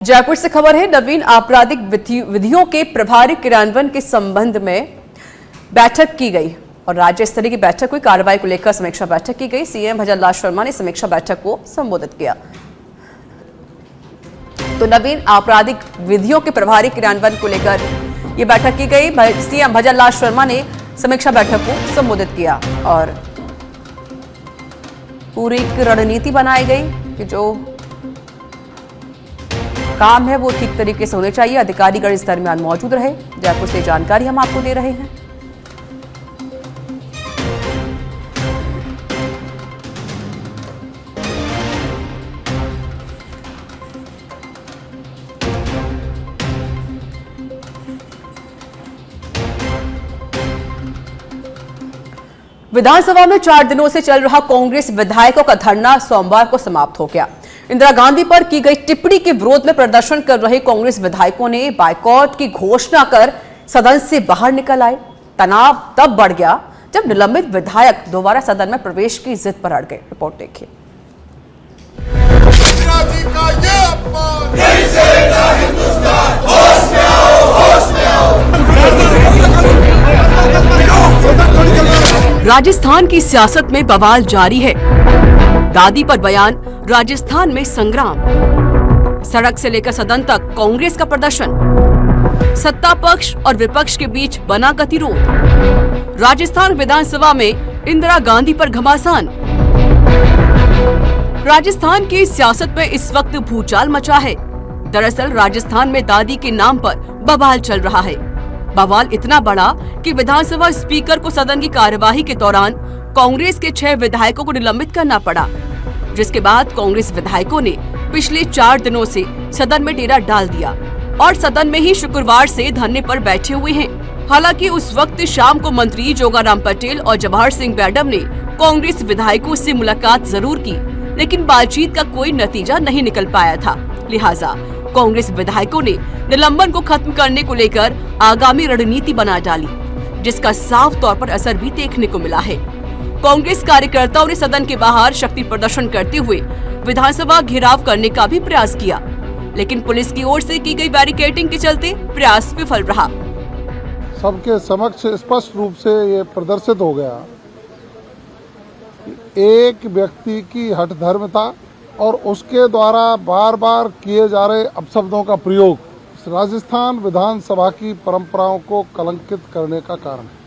जयपुर से खबर है। नवीन आपराधिक विधियों के प्रभावी क्रियान्वयन के संबंध में बैठक की गई और राज्य स्तरीय की बैठक हुई। कार्रवाई को लेकर समीक्षा बैठक की गई। सीएम भजनलाल शर्मा ने समीक्षा बैठक को संबोधित किया। तो नवीन आपराधिक विधियों के प्रभावी क्रियान्वयन को लेकर यह बैठक की गई। सीएम भजनलाल शर्मा ने समीक्षा बैठक को संबोधित किया और पूरी रणनीति बनाई गई कि जो काम है वो ठीक तरीके से होने चाहिए। अधिकारीगण इस दरमियान मौजूद रहे। जयपुर से जानकारी हम आपको दे रहे हैं। विधानसभा में 4 दिनों से चल रहा कांग्रेस विधायकों का धरना सोमवार को समाप्त हो गया। इंदिरा गांधी पर की गई टिप्पणी के विरोध में प्रदर्शन कर रहे कांग्रेस विधायकों ने बायकॉट की घोषणा कर सदन से बाहर निकल आए। तनाव तब बढ़ गया जब निलंबित विधायक दोबारा सदन में प्रवेश की जिद पर अड़ गए। रिपोर्ट देखिए। राजस्थान की सियासत में बवाल जारी है। दादी पर बयान, राजस्थान में संग्राम। सड़क से लेकर सदन तक कांग्रेस का प्रदर्शन। सत्ता पक्ष और विपक्ष के बीच बना गतिरोध। राजस्थान विधानसभा में इंदिरा गांधी पर घमासान। राजस्थान की सियासत में इस वक्त भूचाल मचा है। दरअसल राजस्थान में दादी के नाम पर बवाल चल रहा है। बवाल इतना बड़ा कि विधानसभा स्पीकर को सदन की कार्यवाही के दौरान कांग्रेस के 6 विधायकों को निलंबित करना पड़ा, जिसके बाद कांग्रेस विधायकों ने पिछले 4 दिनों से सदन में डेरा डाल दिया और सदन में ही शुक्रवार से धरने पर बैठे हुए हैं। हालांकि उस वक्त शाम को मंत्री जोगाराम पटेल और जवाहर सिंह मैडम ने कांग्रेस विधायकों से मुलाकात जरूर की, लेकिन बातचीत का कोई नतीजा नहीं निकल पाया था। लिहाजा कांग्रेस विधायकों ने निलंबन को खत्म करने को लेकर आगामी रणनीति बना डाली, जिसका साफ तौर पर असर भी देखने को मिला है। कांग्रेस कार्यकर्ताओं ने सदन के बाहर शक्ति प्रदर्शन करते हुए विधानसभा घेराव करने का भी प्रयास किया, लेकिन पुलिस की ओर से की गई बैरिकेडिंग के चलते प्रयास विफल रहा। सबके समक्ष स्पष्ट रूप से ये प्रदर्शित हो गया कि एक व्यक्ति की हठधर्मिता और उसके द्वारा बार बार किए जा रहे अपशब्दों का प्रयोग राजस्थान विधानसभा की परंपराओं को कलंकित करने का कारण है।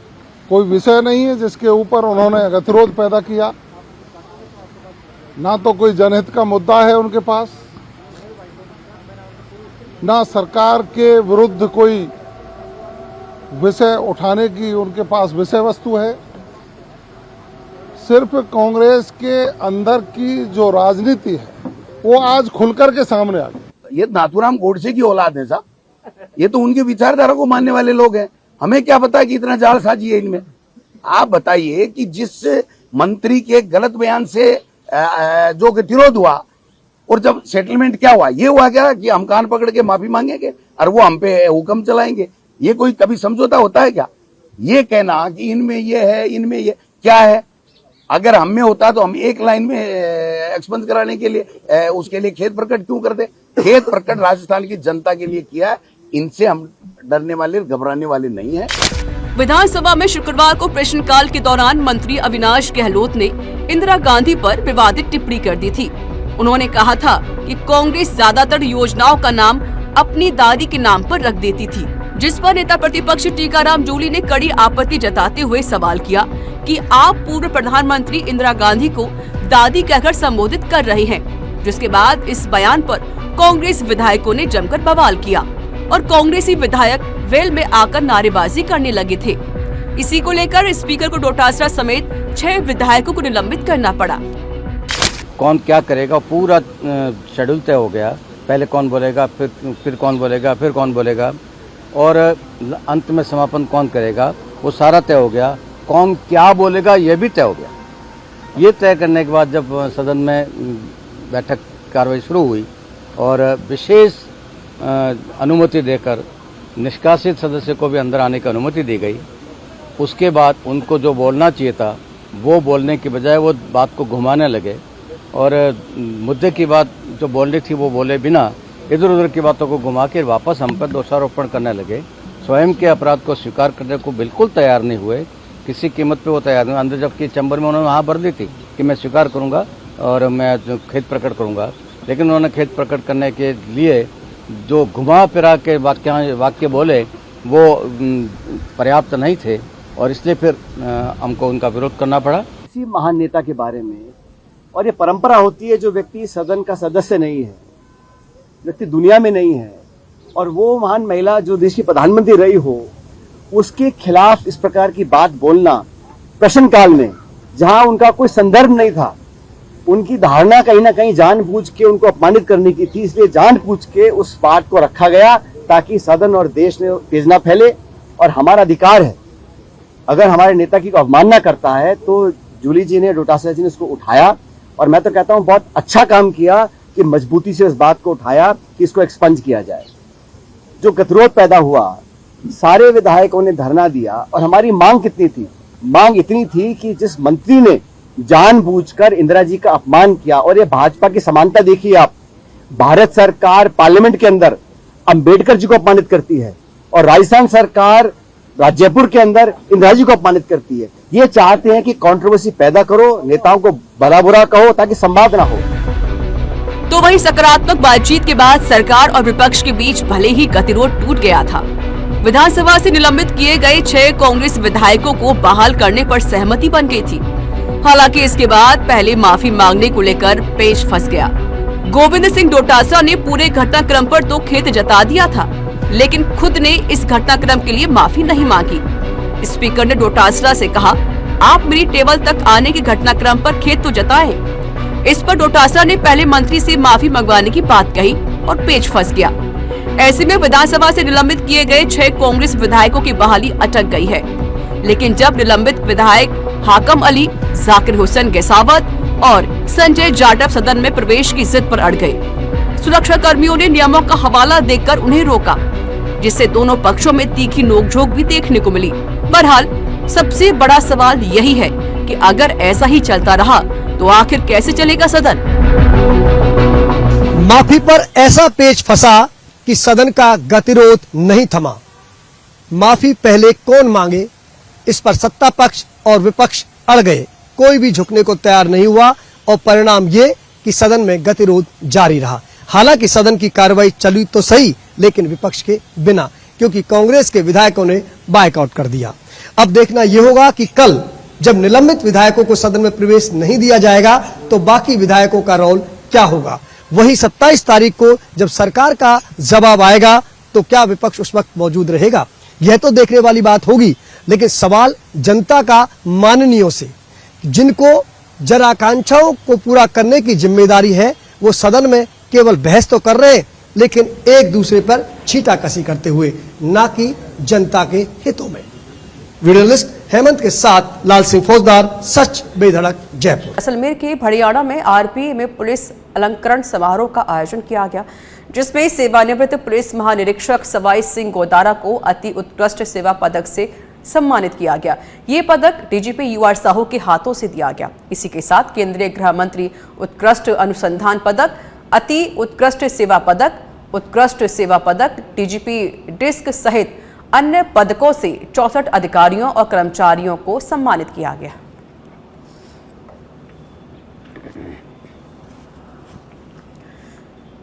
कोई विषय नहीं है जिसके ऊपर उन्होंने गतिरोध पैदा किया, ना तो कोई जनहित का मुद्दा है उनके पास, ना सरकार के विरुद्ध कोई विषय उठाने की उनके पास विषय वस्तु है। सिर्फ कांग्रेस के अंदर की जो राजनीति है वो आज खुलकर के सामने आ गई। ये नाथूराम गोडसे की औलाद है साहब, ये तो उनके विचारधारा को मानने वाले लोग हैं। हमें क्या पता कि इतना जालसाजी है इनमें। आप बताइए कि जिस मंत्री के गलत बयान से जो गतिरोध हुआ और जब सेटलमेंट क्या हुआ, ये हुआ क्या कि हम कान पकड़ के माफी मांगेंगे और वो हम पे हुक्म चलाएंगे। ये कोई कभी समझौता होता है क्या? ये कहना कि इनमें ये है, इनमें ये क्या है, अगर हम में होता तो हम एक लाइन में एक्सपंज कराने के लिए उसके लिए खेद प्रकट क्यों करते? खेद प्रकट राजस्थान की जनता के लिए किया है। इनसे हम डरने वाले, घबराने वाले नहीं है। विधानसभा में शुक्रवार को प्रश्नकाल के दौरान मंत्री अविनाश गहलोत ने इंदिरा गांधी पर विवादित टिप्पणी कर दी थी। उन्होंने कहा था कि कांग्रेस ज्यादातर योजनाओं का नाम अपनी दादी के नाम पर रख देती थी, जिस पर नेता प्रतिपक्ष टीकाराम जूली ने कड़ी आपत्ति जताते हुए सवाल किया कि आप पूर्व प्रधानमंत्री इंदिरा गांधी को दादी कहकर संबोधित कर रहे हैं। जिसके बाद इस बयान पर कांग्रेस विधायकों ने जमकर बवाल किया और कांग्रेसी विधायक वेल में आकर नारेबाजी करने लगे थे। इसी को लेकर स्पीकर को डोटासरा समेत 6 विधायकों को निलंबित करना पड़ा। कौन क्या करेगा पूरा शेड्यूल तय हो गया। पहले कौन बोलेगा, फिर कौन बोलेगा, फिर कौन बोलेगा और अंत में समापन कौन करेगा, वो सारा तय हो गया। कौन क्या बोलेगा ये भी तय हो गया। ये तय करने के बाद जब सदन में बैठक कार्रवाई शुरू हुई और विशेष अनुमति देकर निष्कासित सदस्य को भी अंदर आने की अनुमति दी गई, उसके बाद उनको जो बोलना चाहिए था वो बोलने की बजाय वो बात को घुमाने लगे और मुद्दे की बात जो बोलनी थी वो बोले बिना इधर उधर की बातों को घुमा के वापस हम पर दोषारोपण करने लगे। स्वयं के अपराध को स्वीकार करने को बिल्कुल तैयार नहीं हुए, किसी कीमत पे वो तैयार नहीं। अंदर जबकि चैम्बर में उन्होंने वहाँ भर दी थी कि मैं स्वीकार करूँगा और मैं खेद प्रकट करूँगा, लेकिन उन्होंने खेद प्रकट करने के लिए जो घुमा फिरा के वाक्य बोले वो पर्याप्त नहीं थे और इसलिए फिर हमको उनका विरोध करना पड़ा। किसी महान नेता के बारे में, और ये परंपरा होती है, जो व्यक्ति सदन का सदस्य नहीं है, व्यक्ति दुनिया में नहीं है, और वो महान महिला जो देश की प्रधानमंत्री रही हो, उसके खिलाफ इस प्रकार की बात बोलना प्रश्नकाल में, जहां उनका कोई संदर्भ नहीं था, उनकी धारणा कहीं ना कहीं जानबूझ के उनको अपमानित करने की थी, इसलिए जानबूझ के उस बात को रखा गया ताकि सदन और देश में तेज ना फैले। और हमारा अधिकार है, अगर हमारे नेता की अवमानना करता है तो जूली जी ने, डोटासरा जी ने उसको उठाया, और मैं तो कहता हूं बहुत अच्छा काम किया कि मजबूती से इस बात को उठाया कि इसको एक्सपंज किया जाए। जो गतिरोध पैदा हुआ, सारे विधायकों ने धरना दिया, और हमारी मांग कितनी थी? मांग इतनी थी कि जिस मंत्री ने जानबूझकर इंदिरा जी का अपमान किया, और ये भाजपा की समानता देखिए आप, भारत सरकार पार्लियामेंट के अंदर अंबेडकर जी को अपमानित करती है और राजस्थान सरकार जयपुर के अंदर इंदिरा जी को अपमानित करती है। ये चाहते हैं कि कंट्रोवर्सी पैदा करो, नेताओं को भला बुरा कहो ताकि संवाद ना हो। तो वहीं सकारात्मक बातचीत के बाद सरकार और विपक्ष के बीच भले ही गतिरोध टूट गया था, विधानसभा से निलंबित किए गए 6 कांग्रेस विधायकों को बहाल करने पर सहमति बन गई थी। हालांकि इसके बाद पहले माफी मांगने को लेकर पेच फंस गया। गोविंद सिंह डोटासरा ने पूरे घटनाक्रम पर तो खेद जता दिया था, लेकिन खुद ने इस घटनाक्रम के लिए माफी नहीं मांगी। स्पीकर ने डोटासरा से कहा, आप मेरी टेबल तक आने के घटनाक्रम पर खेद तो जताएं। इस पर डोटासरा ने पहले मंत्री से माफी मंगवाने की बात कही और पेच फंस गया। ऐसे में विधानसभा से निलंबित किए गए 6 कांग्रेस विधायकों की बहाली अटक गई है। लेकिन जब निलंबित विधायक हाकम अली, जाकिर हुसैन गेसावत और संजय जाटव सदन में प्रवेश की जिद पर अड़ गए, सुरक्षा कर्मियों ने नियमों का हवाला देकर उन्हें रोका, जिससे दोनों पक्षों में तीखी नोकझोंक भी देखने को मिली। बहरहाल सबसे बड़ा सवाल यही है कि अगर ऐसा ही चलता रहा तो आखिर कैसे चलेगा सदन? माफी पर ऐसा पेच फंसा कि सदन का गतिरोध नहीं थमा। माफी पहले कौन मांगे, इस पर सत्ता पक्ष और विपक्ष अड़ गए। कोई भी झुकने को तैयार नहीं हुआ और परिणाम ये कि सदन में गतिरोध जारी रहा। हालांकि सदन की कार्रवाई चली तो सही, लेकिन विपक्ष के बिना, क्योंकि कांग्रेस के विधायकों ने बायकॉट कर दिया। अब देखना यह होगा कि कल जब निलंबित विधायकों को सदन में प्रवेश नहीं दिया जाएगा तो बाकी विधायकों का रोल क्या होगा। वही 27 तारीख को जब सरकार का जवाब आएगा तो क्या विपक्ष उस वक्त मौजूद रहेगा, यह तो देखने वाली बात होगी। लेकिन सवाल जनता का माननीयों से, जिनको जन आकांक्षाओं को पूरा करने की जिम्मेदारी है, वो सदन में केवल बहस तो कर रहे हैं, लेकिन एक दूसरे पर छींटाकशी करते हुए, ना कि जनता के हितों में। वीडियोलिस्ट हेमंत के साथ लाल सिंह फौजदार, सच बेधड़क, जयपुर। जैसलमेर के भड़ियाड़ा में आरपीए में पुलिस अलंकरण समारोह का आयोजन किया गया, जिसमें सेवानिवृत्त पुलिस महानिरीक्षक सवाई सिंह गोदारा को अति उत्कृष्ट सेवा पदक से सम्मानित किया गया। ये पदक डीजीपी यूआर साहू के हाथों से दिया गया। इसी के साथ केंद्रीय गृह मंत्री उत्कृष्ट अनुसंधान पदक, अति उत्कृष्ट सेवा पदक, उत्कृष्ट सेवा पदक, डीजीपी डिस्क सहित अन्य पदकों से 64 अधिकारियों और कर्मचारियों को सम्मानित किया गया।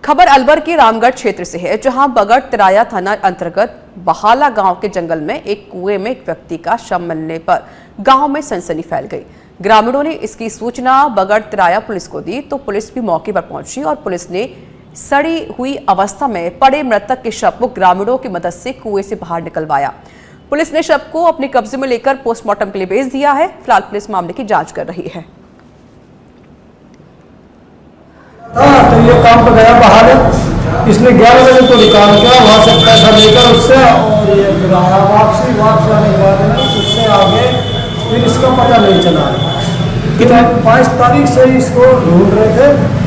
खबर अलवर के रामगढ़ क्षेत्र से है, जहां बगड़ तिराया थाना अंतर्गत बहाला गांव के जंगल में एक कुएं में एक व्यक्ति का शव मिलने पर गांव में सनसनी फैल गई। ग्रामीणों ने इसकी सूचना बगड़ तिराया पुलिस को दी तो पुलिस भी मौके पर पहुंची और पुलिस ने सड़ी हुई अवस्था में पड़े मृतक के शव को ग्रामीणों की मदद से कुएं से बाहर निकलवाया। पुलिस ने शव को अपने कब्जे में लेकर पोस्टमार्टम के लिए भेज दिया है। फिलहाल पुलिस मामले की जांच कर रही है। तो ये काम पर गया बाहर, इसने 11 बजे को निकाल के वहाँ से पैसा लेकर उससे, और ये फिर आया वापसी आने के बाद उससे आगे फिर इसका पता नहीं चला। कितना 5 तारीख से इसको ढूंढ रहे थे,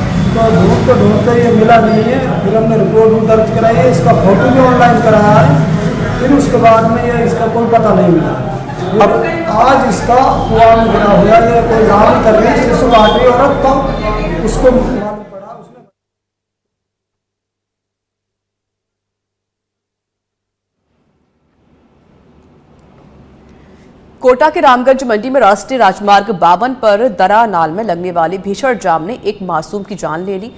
तो ढूंढते ये मिला नहीं है। फिर हमने रिपोर्ट भी दर्ज कराई है, इसका फोटो भी ऑनलाइन कराया है। फिर उसके बाद में ये इसका कोई पता नहीं मिला। अब आज इसका कुआं में गिरा हुआ, ये कोई जान कर रही है, सुबह औरत तो उसको कोटा के रामगंज मंडी में राष्ट्रीय राजमार्ग 52 पर दरा नाल में लगने वाली भीषण जाम ने एक मासूम की जान ले ली।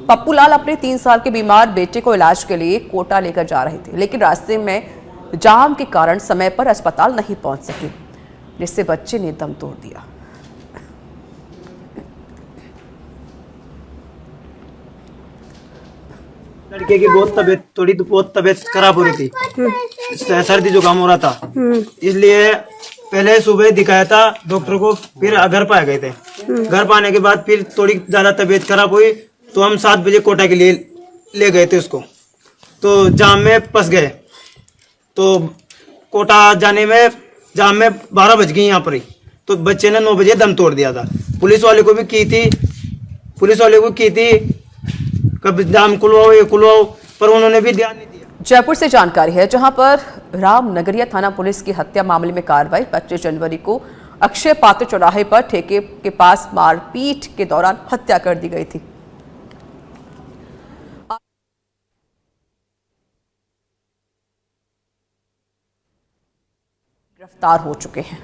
पप्पू लाल अपने 3 साल के बीमार बेटे को इलाज के लिए कोटा लेकर जा रहे थे, लेकिन रास्ते में जाम के कारण समय पर अस्पताल नहीं पहुंच सके, जिससे बच्चे ने दम तोड़ दिया। लड़के की बहुत तबीयत खराब हो रही थी, सर्दी जुकाम हो रहा था, इसलिए पहले सुबह दिखाया था डॉक्टर को, फिर घर पे आ गए थे। घर पे आने के बाद फिर थोड़ी ज्यादा तबीयत खराब हुई तो हम 7 बजे कोटा के लिए ले गए थे उसको, तो जाम में फंस गए। तो कोटा जाने में जाम में 12 बज गई यहाँ पर ही, तो बच्चे ने 9 बजे दम तोड़ दिया था। पुलिस वाले को भी की थी कब जाम खुलवाओ ये खुलवाओ, पर उन्होंने भी ध्यान नहीं दिया। जयपुर से जानकारी है, जहां पर रामनगरिया थाना पुलिस की हत्या मामले में कार्रवाई। 25 जनवरी को अक्षय पात्र चौराहे पर ठेके के पास मारपीट के दौरान हत्या कर दी गई थी। गिरफ्तार हो चुके हैं।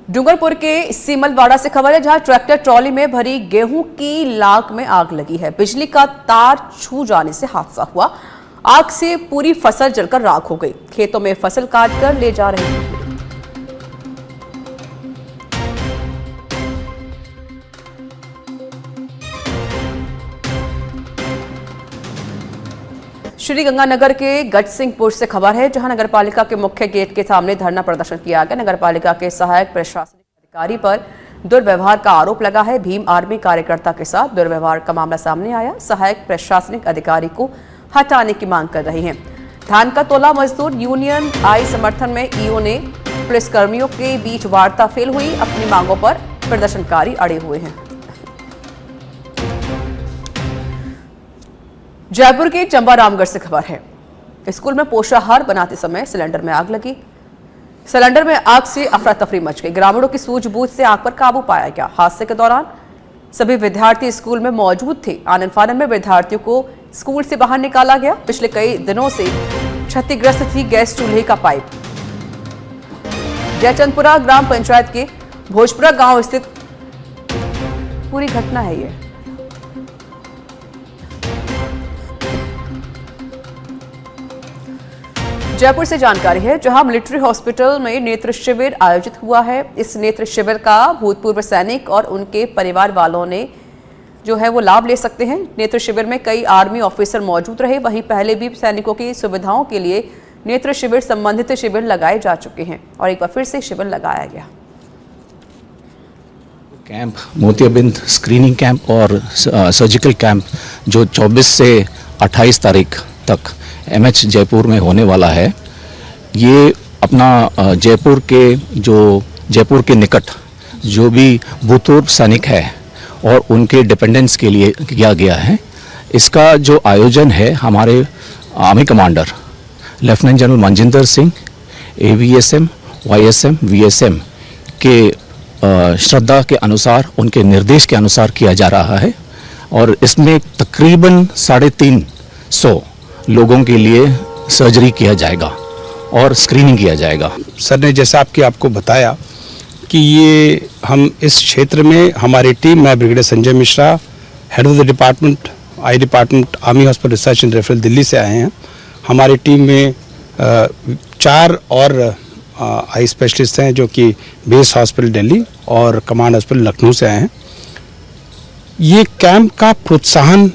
डूंगरपुर के सीमलवाड़ा से खबर है, जहां ट्रैक्टर ट्रॉली में भरी गेहूं की लाख में आग लगी है। बिजली का तार छू जाने से हादसा हुआ। आग से पूरी फसल जलकर राख हो गई। खेतों में फसल काटकर ले जा रहे हैं। श्री गंगानगर के गजसिंहपुर से खबर है, जहां नगरपालिका के मुख्य गेट के सामने धरना प्रदर्शन किया गया। नगरपालिका के सहायक प्रशासनिक अधिकारी पर दुर्व्यवहार का आरोप लगा है। भीम आर्मी कार्यकर्ता के साथ दुर्व्यवहार का मामला सामने आया। सहायक प्रशासनिक अधिकारी को हटाने की मांग कर रहे हैं। धान का तोला मजदूर यूनियन आई समर्थन में ईओ ने पुलिसकर्मियों के बीच वार्ता फेल हुई। अपनी मांगों पर प्रदर्शनकारी अड़े हुए हैं। जयपुर के चंबा रामगढ़ से खबर है, स्कूल में पोषाहार बनाते समय सिलेंडर में आग लगी। सिलेंडर में आग से अफरा तफरी मच गई। ग्रामीणों की सूझबूझ से आग पर काबू पाया गया। हादसे के दौरान सभी विद्यार्थी स्कूल में मौजूद थे। आनन फानन में विद्यार्थियों को स्कूल से बाहर निकाला गया। पिछले कई दिनों से क्षतिग्रस्त थी गैस चूल्हे का पाइप। जयचंदपुरा ग्राम पंचायत के भोजपुरा गांव स्थित पूरी घटना है ये। जयपुर से जानकारी है, जहां मिलिट्री हॉस्पिटल में नेत्र शिविर आयोजित हुआ है। इस नेत्र शिविर का भूतपूर्व सैनिक और उनके परिवार वालों ने जो है वो लाभ ले सकते हैं। नेत्र शिविर में कई आर्मी ऑफिसर मौजूद रहे। वहीं पहले भी सैनिकों की सुविधाओं के लिए नेत्र शिविर संबंधित शिविर लगाए जा चुके हैं और एक बार फिर से शिविर लगाया गया। कैंप मोतियाबिंद स्क्रीनिंग कैंप और सर्जिकल कैंप जो 24 से 28 तारीख तक एमएच जयपुर में होने वाला है, ये अपना जयपुर के निकट जो भी भूतपूर्व सैनिक है और उनके डिपेंडेंट्स के लिए किया गया है। इसका जो आयोजन है, हमारे army commander lieutenant general Manjinder Singh, AVSM, वाईएसएम, VSM के श्रद्धा के अनुसार, उनके निर्देश के अनुसार किया जा रहा है और इसमें तकरीबन 350 लोगों के लिए सर्जरी किया जाएगा और स्क्रीनिंग किया जाएगा। सर ने जैसा आपको बताया कि ये हम इस क्षेत्र में हमारी टीम, मैं brigadier Sanjay Mishra, head of the department I department army hospital research and referral Delhi से आए हैं। हमारी टीम में 4 और आई स्पेशलिस्ट हैं जो कि बेस हॉस्पिटल दिल्ली और कमांड हॉस्पिटल लखनऊ से आए हैं। ये कैंप का प्रोत्साहन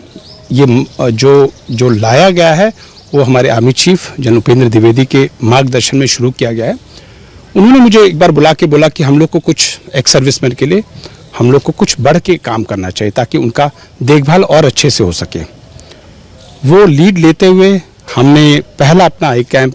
ये जो लाया गया है वो हमारे army chief general Upendra Dwivedi के मार्गदर्शन में शुरू किया गया है। उन्होंने मुझे एक बार बुला के बोला कि हम लोग को कुछ एक्स सर्विसमैन के लिए हम लोग को कुछ बढ़ के काम करना चाहिए ताकि उनका देखभाल और अच्छे से हो सके। वो लीड लेते हुए हमने पहला अपना आई कैंप